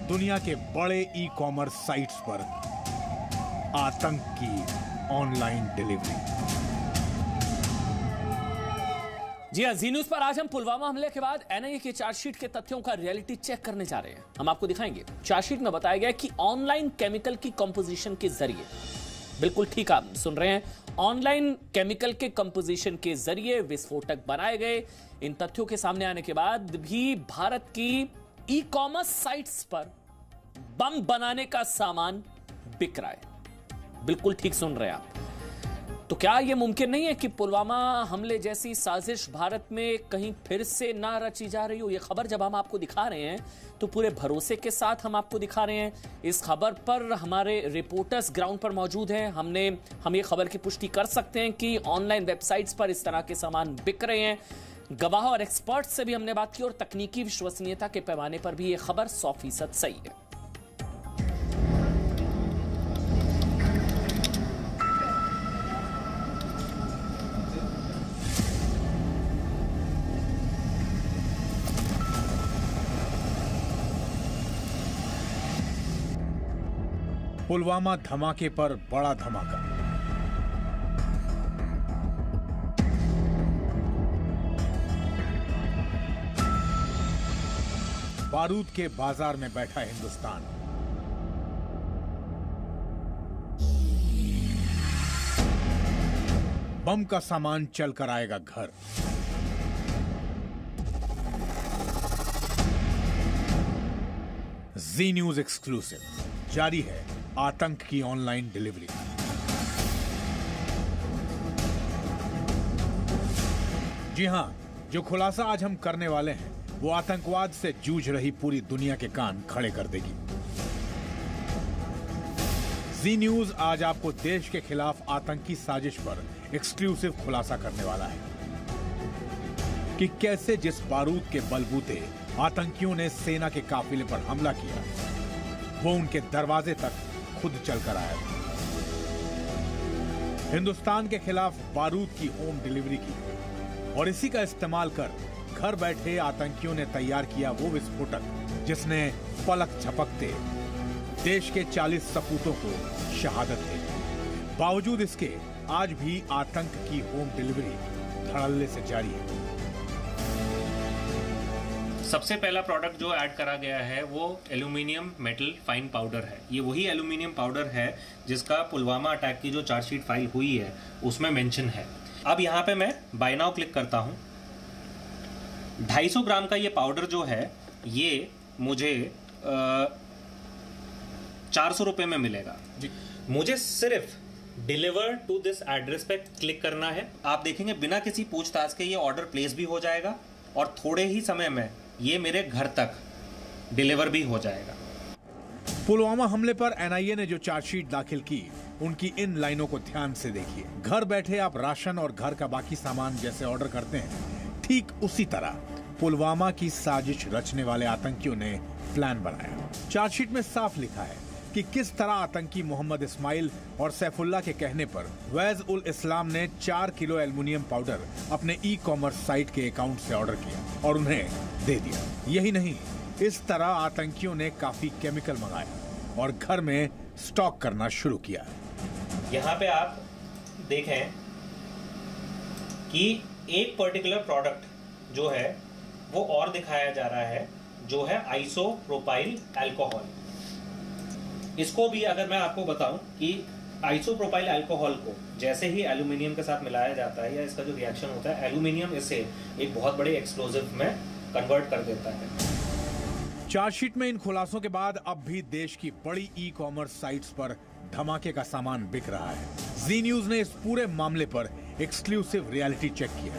दुनिया के बड़े ई कॉमर्स साइट्स पर आतंक की ऑनलाइन डिलीवरी। जी हाँ, जी न्यूज पर आज हम पुलवामा हमले के बाद एनआईए की चार्जशीट के तथ्यों का रियलिटी चेक करने जा रहे हैं। हम आपको दिखाएंगे चार्जशीट में बताया गया कि ऑनलाइन केमिकल की कंपोजिशन के जरिए, बिल्कुल ठीक आप सुन रहे हैं, ऑनलाइन केमिकल के कंपोजिशन के जरिए विस्फोटक बनाए गए। इन तथ्यों के सामने आने के बाद भी भारत की ई कॉमर्स साइट्स पर बम बनाने का सामान बिक रहा है। बिल्कुल ठीक सुन रहे हैं आप। तो क्या यह मुमकिन नहीं है कि पुलवामा हमले जैसी साजिश भारत में कहीं फिर से ना रची जा रही हो? यह खबर जब हम आपको दिखा रहे हैं तो पूरे भरोसे के साथ हम आपको दिखा रहे हैं। इस खबर पर हमारे रिपोर्टर्स ग्राउंड पर मौजूद हैं। हम ये खबर की पुष्टि कर सकते हैं कि ऑनलाइन वेबसाइट्स पर इस तरह के सामान बिक रहे हैं। गवाह और एक्सपर्ट से भी हमने बात की और तकनीकी विश्वसनीयता के पैमाने पर भी यह खबर 100% सही है। पुलवामा धमाके पर बड़ा धमाका। बारूद के बाजार में बैठा हिंदुस्तान। बम का सामान चलकर आएगा घर। जी न्यूज एक्सक्लूसिव, जारी है आतंक की ऑनलाइन डिलीवरी। जी हां, जो खुलासा आज हम करने वाले हैं वो आतंकवाद से जूझ रही पूरी दुनिया के कान खड़े कर देगी। जी न्यूज आज आपको देश के खिलाफ आतंकी साजिश पर एक्सक्लूसिव खुलासा करने वाला है कि कैसे जिस बारूद के बलबूते आतंकियों ने सेना के काफिले पर हमला किया, वो उनके दरवाजे तक खुद चलकर आया था। हिंदुस्तान के खिलाफ बारूद की होम डिलीवरी की और इसी का इस्तेमाल कर घर बैठे आतंकियों ने तैयार किया वो विस्फोटक जिसने पलक झपकते देश के 40 सपूतों को शहादत दी। बावजूद इसके आज भी आतंक की होम डिलीवरी धड़ल्ले से जारी है। सबसे पहला प्रोडक्ट जो ऐड करा गया है वो एल्यूमिनियम मेटल फाइन पाउडर है। ये वही एल्यूमिनियम पाउडर है जिसका पुलवामा अटैक की जो चार्जशीट फाइल हुई है उसमें मेंशन है। अब यहाँ पे मैं बाय नाउ क्लिक करता हूँ। 250 ग्राम का ये पाउडर जो है ये मुझे 400 रुपये में मिलेगा। मुझे सिर्फ डिलीवर टू दिस एड्रेस पे क्लिक करना है। आप देखेंगे बिना किसी पूछताछ के ये ऑर्डर प्लेस भी हो जाएगा और थोड़े ही समय में ये मेरे घर तक डिलीवर भी हो जाएगा। पुलवामा हमले पर एनआईए ने जो चार्जशीट दाखिल की, उनकी इन लाइनों को ध्यान से देखिए। घर बैठे आप राशन और घर का बाकी सामान जैसे ऑर्डर करते हैं, ठीक उसी तरह पुलवामा की साजिश रचने वाले आतंकियों ने प्लान बनाया। चार्जशीट में साफ लिखा है कि किस तरह आतंकी मोहम्मद इस्माइल और सैफुल्लाह के कहने पर वैज उल इस्लाम ने 4 किलो एल्युमिनियम पाउडर अपने ई कॉमर्स साइट के अकाउंट से ऑर्डर किया और उन्हें दे दिया। यही नहीं, इस तरह आतंकियों ने काफी केमिकल मंगाया और घर में स्टॉक करना शुरू किया। यहाँ पे आप देखें कि एक पर्टिकुलर प्रोडक्ट जो है वो और दिखाया जा रहा है, जो है आइसोप्रोपाइल अल्कोहल। इसको भी अगर मैं आपको बताऊं कि आइसोप्रोपाइल अल्कोहल को जैसे ही एल्यूमिनियम के साथ मिलाया जाता है या इसका जो रिएक्शन होता है, एल्यूमिनियम इसे एक बहुत बड़े एक्सप्लोजिव में कन्वर्ट कर देता है। चार्जशीट में इन खुलासों के बाद अब भी देश की बड़ी ई कॉमर्स साइट्स पर धमाके का सामान बिक रहा है। जी न्यूज ने इस पूरे मामले पर एक्सक्लूसिव रियलिटी चेक किया,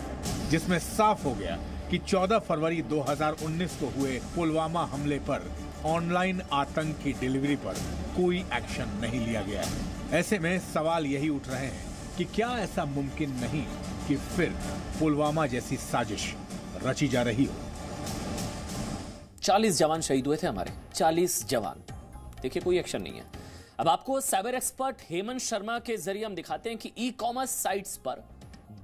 जिसमें साफ हो गया कि 14 फरवरी 2019 को हुए पुलवामा हमले पर ऑनलाइन आतंक की डिलीवरी पर कोई एक्शन नहीं लिया गया है। ऐसे में सवाल यही उठ रहे हैं कि क्या ऐसा मुमकिन नहीं कि फिर पुलवामा जैसी साजिश रची जा रही हो। 40 जवान शहीद हुए थे हमारे, 40 जवान। देखिए कोई एक्शन नहीं है। अब आपको साइबर एक्सपर्ट हेमंत शर्मा के जरिए हम दिखाते हैं कि ई कॉमर्स साइट्स पर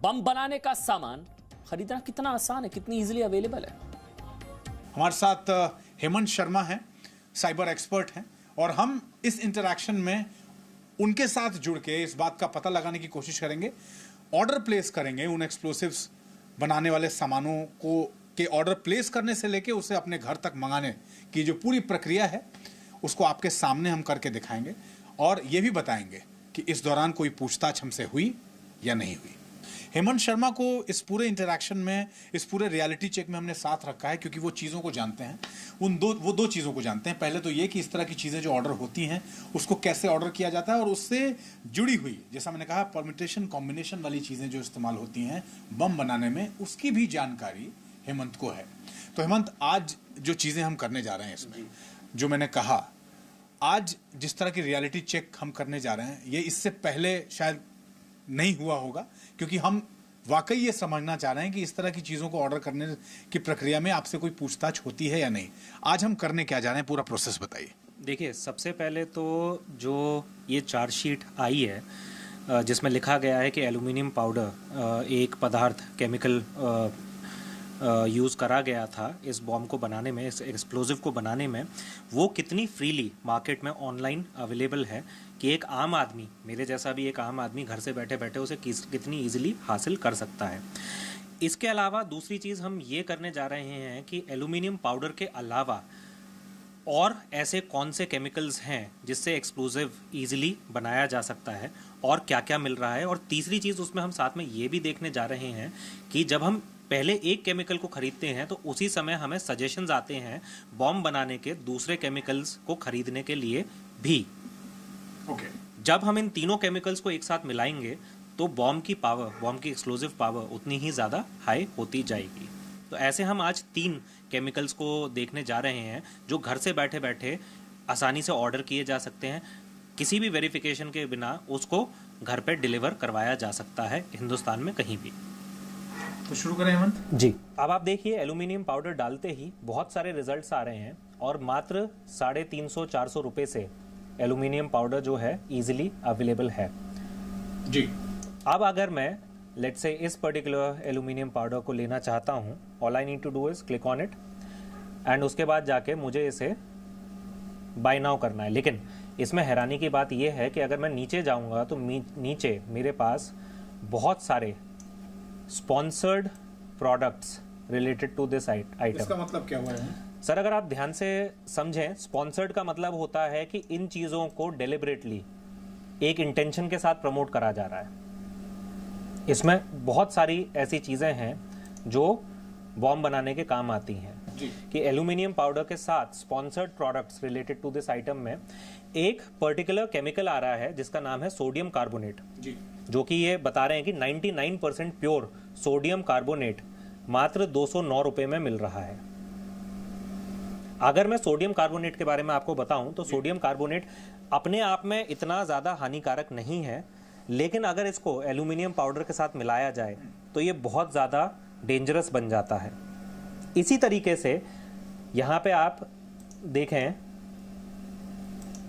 बम बनाने का सामान खरीदना कितना आसान है, कितनी इजीली अवेलेबल है। हमारे साथ हेमंत शर्मा हैं साइबर एक्सपर्ट हैं और हम इस इंटरैक्शन में उनके साथ जुड़ के इस बात का पता लगाने की कोशिश करेंगे, ऑर्डर प्लेस करेंगे उन एक्सप्लोसिव्स बनाने वाले सामानों को के ऑर्डर प्लेस करने से लेके उसे अपने घर तक मंगाने की जो पूरी प्रक्रिया है उसको आपके सामने हम करके दिखाएंगे और ये भी बताएंगे कि इस दौरान कोई पूछताछ हमसे हुई या नहीं हुई। हेमंत शर्मा को इस पूरे इंटरैक्शन में, इस पूरे रियलिटी चेक में हमने साथ रखा है क्योंकि वो चीज़ों को जानते हैं। वो दो चीज़ों को जानते हैं। पहले तो ये कि इस तरह की चीज़ें जो ऑर्डर होती हैं उसको कैसे ऑर्डर किया जाता है और उससे जुड़ी हुई, जैसा मैंने कहा, परम्यूटेशन कॉम्बिनेशन वाली चीज़ें जो इस्तेमाल होती हैं बम बनाने में, उसकी भी जानकारी हेमंत को है। तो हेमंत, आज जो चीज़ें हम करने जा रहे हैं इसमें, जो मैंने कहा, आज जिस तरह की रियलिटी चेक हम करने जा रहे हैं ये इससे पहले शायद नहीं हुआ होगा क्योंकि हम वाकई ये समझना चाह रहे हैं कि इस तरह की चीज़ों को ऑर्डर करने की प्रक्रिया में आपसे कोई पूछताछ होती है या नहीं। आज हम करने क्या जा रहे हैं, पूरा प्रोसेस बताइए। देखिए, सबसे पहले तो जो ये चार्जशीट आई है जिसमें लिखा गया है कि एल्यूमिनियम पाउडर एक पदार्थ, केमिकल यूज़ करा गया था इस बॉम्ब को बनाने में, इस एक्सप्लोजिव को बनाने में, वो कितनी फ्रीली मार्केट में ऑनलाइन अवेलेबल है कि एक आम आदमी, मेरे जैसा भी एक आम आदमी घर से बैठे बैठे उसे कितनी इजीली हासिल कर सकता है। इसके अलावा दूसरी चीज़ हम ये करने जा रहे हैं कि एल्यूमिनियम पाउडर के अलावा और ऐसे कौन से केमिकल्स हैं जिससे एक्सप्लोजिव ईजिली बनाया जा सकता है और क्या क्या मिल रहा है। और तीसरी चीज़ उसमें हम साथ में ये भी देखने जा रहे हैं कि जब हम पहले एक केमिकल को खरीदते हैं तो उसी समय हमें सजेशंस आते हैं बॉम्ब बनाने के दूसरे केमिकल्स को खरीदने के लिए भी। जब हम इन तीनों केमिकल्स को एक साथ मिलाएंगे तो बॉम्ब की पावर, बॉम्ब की एक्सप्लोजिव पावर उतनी ही ज़्यादा हाई होती जाएगी। तो ऐसे हम आज 3 केमिकल्स को देखने जा रहे हैं जो घर से बैठे बैठे आसानी से ऑर्डर किए जा सकते हैं, किसी भी वेरिफिकेशन के बिना उसको घर पे डिलीवर करवाया जा सकता है हिंदुस्तान में कहीं भी। तो शुरू करें हेमंत जी। अब आप देखिए, एल्यूमिनियम पाउडर डालते ही बहुत सारे रिजल्ट्स आ रहे हैं और मात्र 350-400 रुपये से एल्यूमिनियम पाउडर जो है इजीली अवेलेबल है जी। अब अगर मैं लेट्स से इस पर्टिकुलर एल्यूमिनियम पाउडर को लेना चाहता हूं, all I need to do is click on it and उसके बाद जाके मुझे इसे बाय नाउ करना है। लेकिन इसमें हैरानी की बात यह है कि अगर मैं नीचे जाऊंगा तो नीचे मेरे पास बहुत सारे sponsored products related to this item. इसका मतलब क्या हुआ है सर? अगर आप ध्यान से समझें, स्पॉन्सर्ड का मतलब होता है कि इन चीज़ों को डेलिबरेटली एक इंटेंशन के साथ प्रमोट करा जा रहा है। इसमें बहुत सारी ऐसी चीज़ें हैं जो बॉम्ब बनाने के काम आती हैं कि एल्यूमिनियम पाउडर के साथ sponsored products related to this item में एक पर्टिकुलर केमिकल आ रहा है जिसका नाम है सोडियम कार्बोनेट, जो कि ये बता रहे हैं कि 99% प्योर सोडियम कार्बोनेट मात्र 209 रुपए में मिल रहा है। अगर मैं सोडियम कार्बोनेट के बारे में आपको बताऊं तो सोडियम कार्बोनेट अपने आप में इतना ज़्यादा हानिकारक नहीं है, लेकिन अगर इसको एल्यूमिनियम पाउडर के साथ मिलाया जाए तो ये बहुत ज़्यादा डेंजरस बन जाता है। इसी तरीके से यहाँ पे आप देखें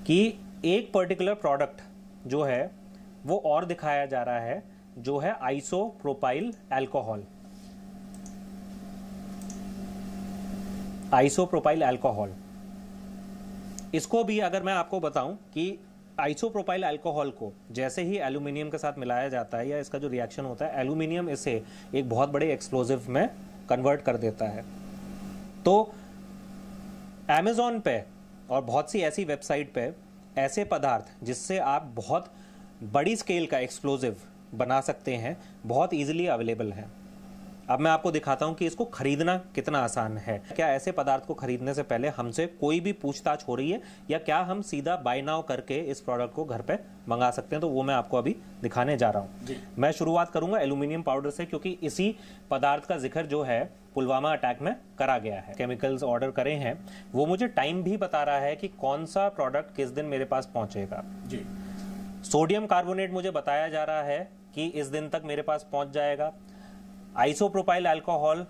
कि एक पर्टिकुलर प्रोडक्ट जो है वो और दिखाया जा रहा है जो है आइसोप्रोपाइल अल्कोहल। आइसोप्रोपाइल अल्कोहल, इसको भी अगर मैं आपको बताऊं कि आइसोप्रोपाइल अल्कोहल को जैसे ही एल्यूमिनियम के साथ मिलाया जाता है या इसका जो रिएक्शन होता है, एल्यूमिनियम इसे एक बहुत बड़े एक्सप्लोजिव में कन्वर्ट कर देता है। तो Amazon पे और बहुत सी ऐसी वेबसाइट पे ऐसे पदार्थ जिससे आप बहुत बड़ी स्केल का एक्सप्लोजिव बना सकते हैं बहुत इजीली अवेलेबल है। अब मैं आपको दिखाता हूं कि इसको खरीदना कितना आसान है। क्या ऐसे पदार्थ को खरीदने से पहले हमसे कोई भी पूछताछ हो रही है या क्या हम सीधा बाय नाउ करके इस प्रोडक्ट को घर पे मंगा सकते हैं, तो वो मैं आपको अभी दिखाने जा रहा हूं। मैं शुरुआत करूंगा एल्यूमिनियम पाउडर से क्योंकि इसी पदार्थ का जिक्र जो है पुलवामा अटैक में करा गया है। केमिकल्स ऑर्डर करे हैं, वो मुझे टाइम भी बता रहा है कि कौन सा प्रोडक्ट किस दिन मेरे पास पहुंचेगा। सोडियम कार्बोनेट मुझे बताया जा रहा है कि इस दिन तक मेरे पास पहुंच जाएगा। आइसोप्रोपाइल अल्कोहल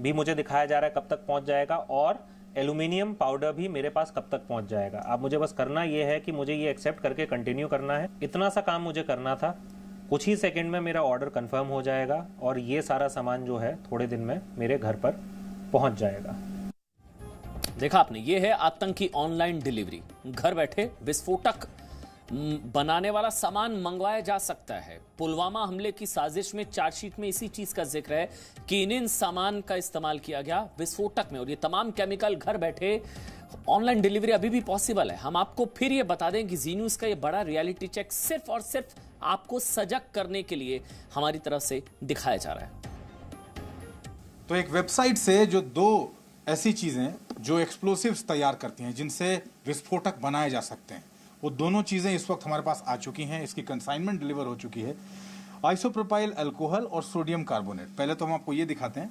भी मुझे दिखाया जा रहा है कब तक पहुंच जाएगा, और एल्यूमिनियम पाउडर भी मेरे पास कब तक पहुंच जाएगा। अब मुझे बस करना यह है कि मुझे ये एक्सेप्ट करके कंटिन्यू करना है। इतना सा काम मुझे करना था। कुछ ही सेकंड में मेरा ऑर्डर कंफर्म हो जाएगा और ये सारा सामान जो है थोड़े दिन में मेरे घर पर पहुंच जाएगा। देखा आपने, ये है आतंकी ऑनलाइन डिलीवरी। घर बैठे विस्फोटक बनाने वाला सामान मंगवाया जा सकता है। पुलवामा हमले की साजिश में चार्जशीट में इसी चीज का जिक्र है कि इन सामान का इस्तेमाल किया गया विस्फोटक में, और ये तमाम केमिकल घर बैठे ऑनलाइन डिलीवरी अभी भी पॉसिबल है। हम आपको फिर ये बता दें कि जी न्यूज़ का ये बड़ा रियलिटी चेक सिर्फ और सिर्फ आपको सजग करने के लिए हमारी तरफ से दिखाया जा रहा है। तो एक वेबसाइट से जो दो ऐसी चीजें जो एक्सप्लोसिव्स तैयार करती हैं, जिनसे विस्फोटक बनाए जा सकते हैं, वो दोनों चीजें इस वक्त हमारे पास आ चुकी हैं। इसकी कंसाइनमेंट डिलीवर हो चुकी है। आइसोप्रोपाइल अल्कोहल और सोडियम कार्बोनेट। पहले तो हम आपको ये दिखाते हैं।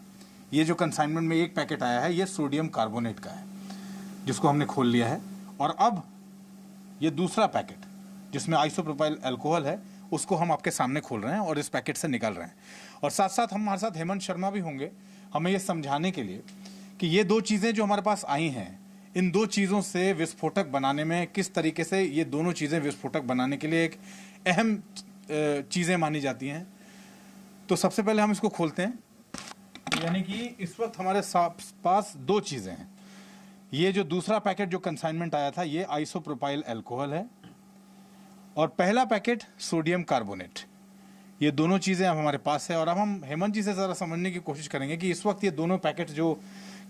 ये जो कंसाइनमेंट में एक पैकेट आया है, ये सोडियम कार्बोनेट का है, जिसको हमने खोल लिया है। और अब ये दूसरा पैकेट जिसमें आइसोप्रोपाइल अल्कोहल है, उसको हम आपके सामने खोल रहे हैं और इस पैकेट से निकाल रहे हैं। और साथ साथ हमारे साथ हेमंत शर्मा भी होंगे, हमें ये समझाने के लिए कि ये दो चीज़ें जो हमारे पास आई हैं, इन दो चीज़ों से विस्फोटक बनाने में किस तरीके से ये दोनों चीज़ें विस्फोटक बनाने के लिए एक अहम चीज़ें मानी जाती हैं। तो सबसे पहले हम इसको खोलते हैं। यानी कि इस वक्त हमारे पास दो चीज़ें हैं। ये जो दूसरा पैकेट जो कंसाइनमेंट आया था, ये आइसोप्रोपाइल अल्कोहल है, और पहला पैकेट सोडियम कार्बोनेट। ये दोनों चीज़ें अब हमारे पास है। और अब हम हेमंत जी से ज़रा समझने की कोशिश करेंगे कि इस वक्त ये दोनों पैकेट जो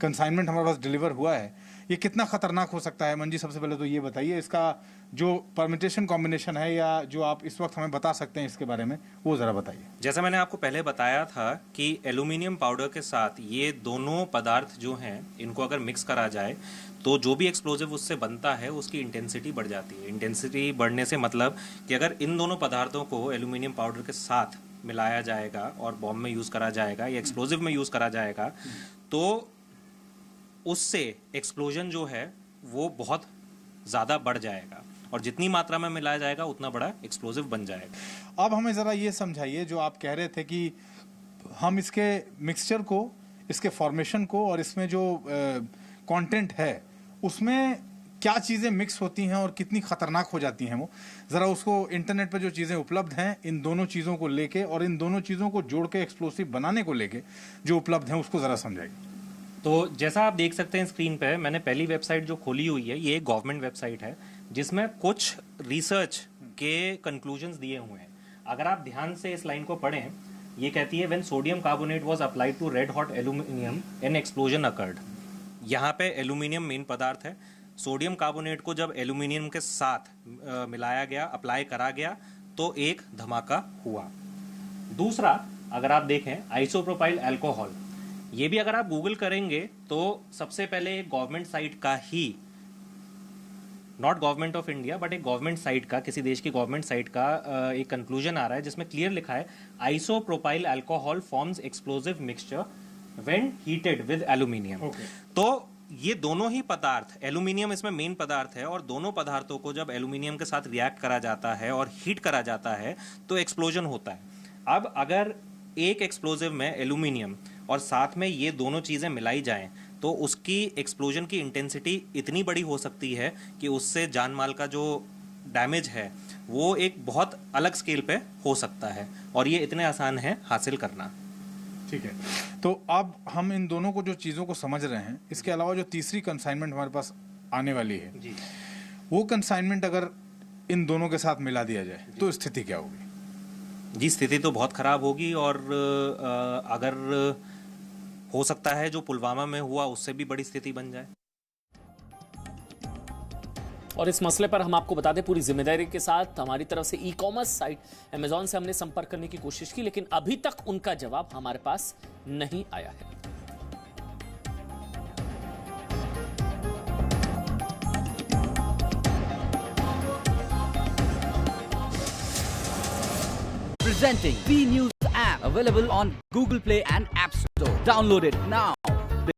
कंसाइनमेंट हमारे पास डिलीवर हुआ है, ये कितना खतरनाक हो सकता है। हेमंत जी, सबसे पहले तो ये बताइए, इसका जो परमिटेशन कॉम्बिनेशन है या जो आप इस वक्त हमें बता सकते हैं इसके बारे में, वो ज़रा बताइए। जैसा मैंने आपको पहले बताया था कि एल्यूमिनियम पाउडर के साथ ये दोनों पदार्थ जो हैं, इनको अगर मिक्स करा जाए तो जो भी एक्सप्लोजिव उससे बनता है उसकी इंटेंसिटी बढ़ जाती है। इंटेंसिटी बढ़ने से मतलब कि अगर इन दोनों पदार्थों को एल्यूमिनियम पाउडर के साथ मिलाया जाएगा और बॉम्ब में यूज़ करा जाएगा या एक्सप्लोजिव में यूज़ करा जाएगा, तो उससे एक्सप्लोजन जो है वो बहुत ज़्यादा बढ़ जाएगा, और जितनी मात्रा में मिलाया जाएगा उतना बड़ा एक्सप्लोजिव बन जाएगा। अब हमें ज़रा ये समझाइए, जो आप कह रहे थे कि हम इसके मिक्सचर को, इसके फॉर्मेशन को और इसमें जो कंटेंट है उसमें क्या चीज़ें मिक्स होती हैं और कितनी खतरनाक हो जाती हैं, वो ज़रा उसको इंटरनेट पर जो चीज़ें उपलब्ध हैं इन दोनों चीज़ों को लेके और इन दोनों चीज़ों को जोड़ के एक्सप्लोसिव बनाने को लेके जो उपलब्ध हैं, उसको ज़रा समझाइए। तो जैसा आप देख सकते हैं स्क्रीन पे, मैंने पहली वेबसाइट जो खोली हुई है, ये एक गवर्नमेंट वेबसाइट है जिसमें कुछ रिसर्च के कंक्लूजन्स दिए हुए हैं। अगर आप ध्यान से इस लाइन को पढ़ें, ये कहती है when sodium carbonate was applied to red hot aluminium an explosion occurred. यहाँ पे एल्यूमिनियम मेन पदार्थ है। सोडियम कार्बोनेट को जब एल्यूमिनियम के साथ मिलाया गया, अप्लाई करा गया, तो एक धमाका हुआ। दूसरा, अगर आप देखें आइसोप्रोपाइल अल्कोहल, ये भी अगर आप गूगल करेंगे तो सबसे पहले एक गवर्नमेंट साइट का ही, not government of India but एक गवर्नमेंट साइट का, किसी देश की गवर्नमेंट साइट का एक कंक्लूजन आ रहा है जिसमें क्लियर लिखा है isopropyl alcohol forms explosive mixture when heated with aluminium. तो ये दोनों ही पदार्थ, एल्यूमिनियम इसमें मेन पदार्थ है, और दोनों पदार्थों को जब एल्यूमिनियम के साथ रिएक्ट करा जाता है और हीट करा जाता है तो एक्सप्लोजन होता है। अब अगर एक एक्सप्लोजिव में एल्यूमिनियम और साथ में ये दोनों चीज़ें मिलाई जाएं तो उसकी एक्सप्लोजन की इंटेंसिटी इतनी बड़ी हो सकती है कि उससे जान माल का जो डैमेज है वो एक बहुत अलग स्केल पे हो सकता है, और ये इतने आसान है हासिल करना। ठीक है, तो अब हम इन दोनों को जो चीज़ों को समझ रहे हैं, इसके अलावा जो तीसरी कंसाइनमेंट हमारे पास आने वाली है जी, वो कंसाइनमेंट अगर इन दोनों के साथ मिला दिया जाए तो स्थिति क्या होगी? जी, स्थिति तो बहुत ख़राब होगी, और अगर हो सकता है जो पुलवामा में हुआ उससे भी बड़ी स्थिति बन जाए। और इस मसले पर हम आपको बता दें, पूरी जिम्मेदारी के साथ हमारी तरफ से ई-कॉमर्स साइट अमेजॉन से हमने संपर्क करने की कोशिश की, लेकिन अभी तक उनका जवाब हमारे पास नहीं आया है। Presenting B News app, available on Google Play and App Store. Download it now.